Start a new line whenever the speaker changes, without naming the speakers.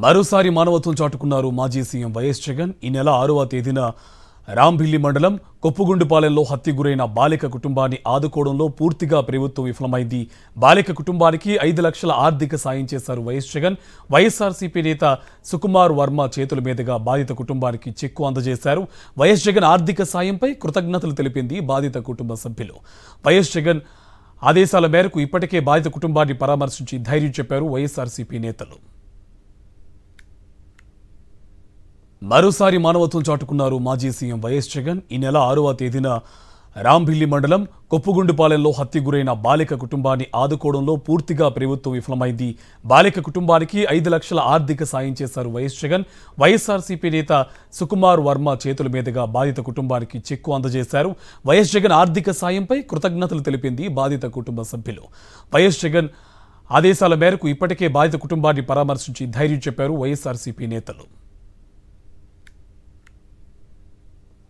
మరోసారి మానవత్వం చాటుకున్నారు మాజీ సీఎం వైఎస్ జగన్. ఈ నెల 6వ తేదీన రాంభిల్లి మండలం కొప్పుగుండుపాలెంలో హత్య గురైన బాలిక కుటుంబాన్ని ఆదుకోవడంలో పూర్తిగా ప్రభుత్వం విఫలమైంది. బాలిక కుటుంబానికి 5 లక్షల ఆర్థిక సాయం చేశారు వైఎస్ జగన్. వైఎస్ఆర్సీపీ నేత సుకుమార్ వర్మ చేతుల మీదుగా బాధిత కుటుంబానికి చెక్కు అందజేశారు. వైఎస్ జగన్ ఆర్థిక సాయంపై కృతజ్ఞతలు తెలిపింది బాధిత కుటుంబ సభ్యులు. వైఎస్ జగన్ ఆదేశాల మేరకు ఇప్పటికే బాధిత కుటుంబాన్ని పరామర్శించి ధైర్యం చెప్పారు వైఎస్ఆర్సీపీ నేతలు. మరోసారి మానవత్వం చాటుకున్నారు మాజీ సీఎం వైఎస్ జగన్. ఈ నెల 6వ తేదీన రాంభిల్లి మండలం కొప్పుగుండుపాలెంలో హత్య గురైన బాలిక కుటుంబాన్ని ఆదుకోవడంలో పూర్తిగా ప్రభుత్వం విఫలమైంది. బాలిక కుటుంబానికి 5 లక్షల ఆర్థిక సాయం చేశారు వైఎస్ జగన్. వైఎస్ఆర్సీపీ నేత సుకుమార్ వర్మ చేతుల మీదుగా బాధిత కుటుంబానికి చెక్కు అందజేశారు. వైఎస్ జగన్ ఆర్థిక సాయంపై కృతజ్ఞతలు తెలిపింది బాధిత కుటుంబ సభ్యులు. వైఎస్ జగన్ ఆదేశాల మేరకు ఇప్పటికే బాధిత కుటుంబాన్ని పరామర్శించి ధైర్యం చెప్పారు వైఎస్ఆర్సీపీ నేతలు.